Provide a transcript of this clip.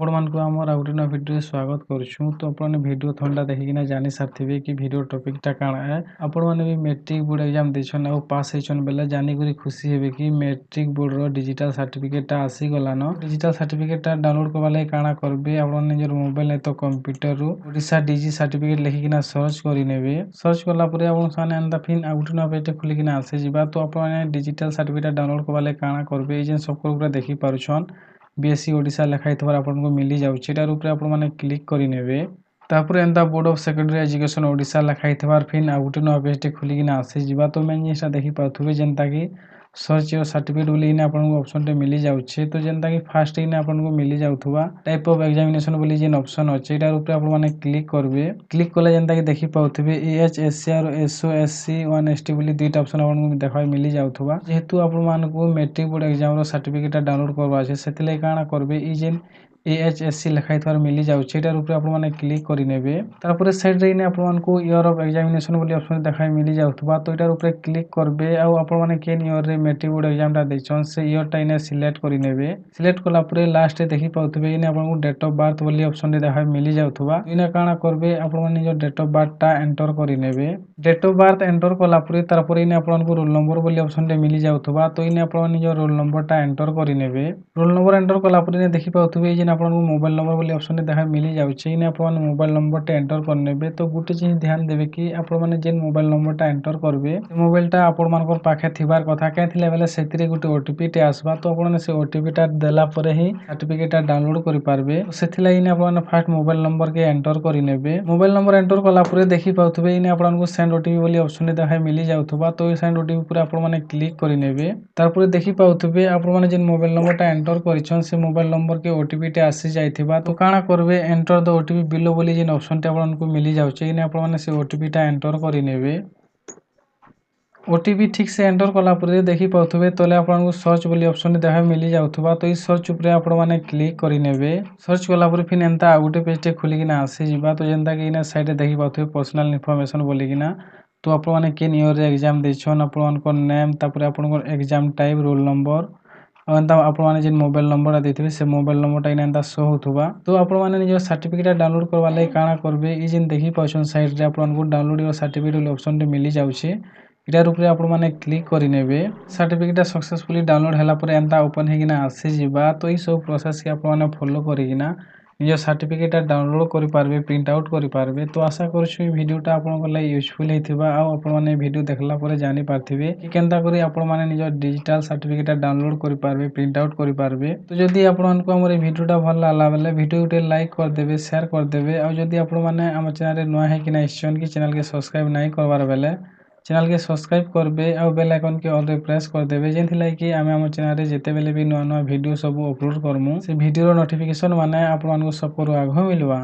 ଆପଣମାନଙ୍କୁ ଆମର ଆଉ ଗୋଟେ ନୂଆ ଭିଡ଼ିଓରେ ସ୍ୱାଗତ କରୁଛୁ। ତ ଆପଣମାନେ ଭିଡ଼ିଓ ଥଣ୍ଡା ଦେଖିକିନା ଜାଣି ସାରିଥିବେ କି ଭିଡ଼ିଓ ଟପିକଟା କାଣା है। ଆପଣମାନେ ବି ମେଟ୍ରିକ୍ ବୋର୍ଡ଼ ଏକ୍ଜାମ୍ ଦେଇଛନ୍ ଆଉ ପାସ୍ ହେଇଛନ୍ ବେଲେ ଜାନିକରି ଖୁସି ହେବେ କି ମେଟ୍ରିକ୍ ବୋର୍ଡ଼ର ଡିଜିଟାଲ୍ ସାର୍ଟିଫିକେଟଟା ଆସିଗଲାନ। ଡିଜିଟାଲ୍ ସାର୍ଟିଫିକେଟଟା ଡାଉନଲୋଡ୍ କରବା ଲାଗି କାଣା କରିବେ, ଆପଣ ନିଜର ମୋବାଇଲ ନାହିଁ ତ କମ୍ପ୍ୟୁଟରରୁ ଓଡ଼ିଶା ଡିଜି ସାର୍ଟିଫିକେଟ ଲେଖିକିନା ସର୍ଚ୍ଚ କରିନେବେ। ସର୍ଚ୍ଚ କଲା ପରେ ଆପଣ ସେମାନେ ଏନ୍ତା ଫିନ୍ ଆଉ ଗୋଟେ ନୂଆ ପେଜଟେ ଖୋଲିକିନା ଆସିଯିବା। ତ ଆପଣମାନେ ଡିଜିଟାଲ୍ ସାର୍ଟିଫିକେଟ ଡାଉନଲୋଡ୍ କରବା ଲାଗି କାଣା କରିବେ, ଏଇ ଯେନ୍ ସବକର୍ ଉପରେ ଦେଖି ପାରୁଛନ୍ बीएससी ओडिशा लिखा होइथिबार आपनको मिली जाउछि। एटार ऊपर आपण माने क्लिक करिनेबे। तापर एंता board of secondary education Odisha लिखा होइथिबार फिन आ गुटे नवा पेज टे खुलिकिना आसी जिबा। तो मेन जिनिसटा देखि पाथुबे जेंता कि सर्च योर सर्टिफिकेट बोली इने आपनको ऑप्शन टे मिली जाउछि। तो जेंता कि फर्स्ट इने आपनको मिली जाउथुबा टाइप ऑफ एग्जामिनेशन बोली जेन ऑप्शन अछि एटार ऊपर आपण माने क्लिक करबे। क्लिक कले जेंता कि देखि पाउथुबे एएचएससी और एसओएससी 1ST बोली दुईटा ऑप्शन आपनको देखा मिली जाउथुबा। जेहेतु आपण मानको मैट्रिक बोर्ड एग्जाम रो सर्टिफिकेट डाउनलोड करबा अछि सेतिले काଣା करबे ई जेन एएचएससी लिखा होइथिबार मिली जाउछि एटार ऊपर आपण माने क्लिक करिनेबे। तारपरे साइड रे इने आपण मानको ईयर ऑफ एग्जामिनेशन बोली ऑप्शन देखा मिली जाउथबा। तो एटार ऊपर क्लिक करबे आ आपण माने केन ईयर रे मैट्रिक बोर्ड एग्जाम ता दैछन से ईयर टा इने सिलेक्ट करिनेबे। सिलेक्ट कला परे लास्ट रे देखि पाउथबे इने आपनको डेट ऑफ बर्थ बोली ऑप्शन देखा मिली जाउथबा। इने काଣା करबे आपण माने जो डेट ऑफ बर्थ टा एंटर करिनेबे। डेट ऑफ बर्थ एंटर कला परे तारपरे इने आपण मानको रोल नंबर बोली ऑप्शन टे मिली जाउथबा। तो इने आपण माने जो रोल नंबर टा एंटर करिनेबे। रोल नंबर एंटर कला परे देखि पाउथबे जेन आपनको मोबाइल नंबर बोली ऑप्शन देखा मिली जाउछि। इने आपण मोबाइल नंबर टे एंटर करनेबे। तो गुटे चीज ध्यान देबे कि आपण माने जेन मोबाइल नंबर टा एंटर करबे मोबाइल टा आपण मानकर पाखे थिबार कथा के थिले बेले सेतिरे गुटे ओटीपी टे आसबा। तो आपण से ओटीपी टा देला परे ही सर्टिफिकेट टा डाउनलोड करि पारबे। तो सेथिला इने आपण फर्स्ट मोबाइल नंबर के एंटर करिनेबे। मोबाइल नंबर एंटर कला परे देखि पाउथबे इने आपनको सेंड ओटीपी बोली ऑप्शन देखा मिली जाउथबा। तो सेंड ओटीपी पूरा आपण माने क्लिक करिनेबे। तारपरे देखि पाउथबे आपण माने जेन मोबाइल नंबर टा एंटर करिछन से मोबाइल नंबर के ओटीपी टे आसी जाइथिबा। तो काଣା करबे एंटर द ओटीपी बिलो बोली जेन ऑप्शन टे आपनको मिली जाउछि इने आपण माने से ओटीपी टा एंटर करिनेबे। ओटीपी ठीक से एंटर कला परे देखि पाउथबे तले आपनको सर्च बोली ऑप्शन देखा मिली जाउथबा। तो ई सर्च ऊपर आपण माने क्लिक करिनेबे। सर्च कला परे फिन एंता आ गुटे पेज टे खुलिकिना आसी जिबा। तो जेंता कि इने साइड रे देखि पाउथबे पर्सनल इन्फॉर्मेशन बोलिकिना। तो आपण माने केन ईयर रे एग्जाम दैछन आपण मानकर नेम तापर आपनको एग्जाम टाइप रोल नंबर एंता आपण माने जेन मोबाइल नंबर देथिबे से मोबाइल नंबर टा इने एंता शो होथुबा। तो आपण माने निजर सर्टिफिकेट डाउनलोड करबा लागि काଣା करबे ई जेन देखि पाछन साइड रे आपनको डाउनलोड योर सर्टिफिकेट वाला ऑप्शन टे मिली जाउछि। इटार ऊपर आपण माने क्लिक करिनेबे। सर्टिफिकेट सक्सेसफुली डाउनलोड हैला परे एंता ओपन हेगिना आसी जिबा। तो ई सब प्रोसेस के आपण माने फॉलो करिकिना निजर सर्टिफिकेट डाउनलोड करि पारबे, प्रिंट आउट करि पारबे। तो आशा करूछु ई वीडियोटा आपनको लागि यूजफुल हेथिबा आ आपण माने वीडियो देखला परे जानि पारथिबे कि केनता करी आपण माने निजर डिजिटल सर्टिफिकेट डाउनलोड करि पारबे, प्रिंट आउट करि पारबे। तो जदि आपनको हमर ई वीडियोटा भल लागला बेले वीडियो गुटे लाइक कर देबे, शेयर कर देबे। आ जदि आपण माने हमर चैनल रे नया है कि नै इच्छन कि चैनल के सब्सक्राइब नै करबार बेले चैनल के सब्सक्राइब करबे आ बेल आइकन के ऑल रे प्रेस कर देबे जेंथि लागि कि आमे हमर चैनल रे जेते बेले भी नया नया वीडियो सब अपलोड करमु से वीडियो रो नोटिफिकेशन माने आपण मानको सब आगो मिलवा।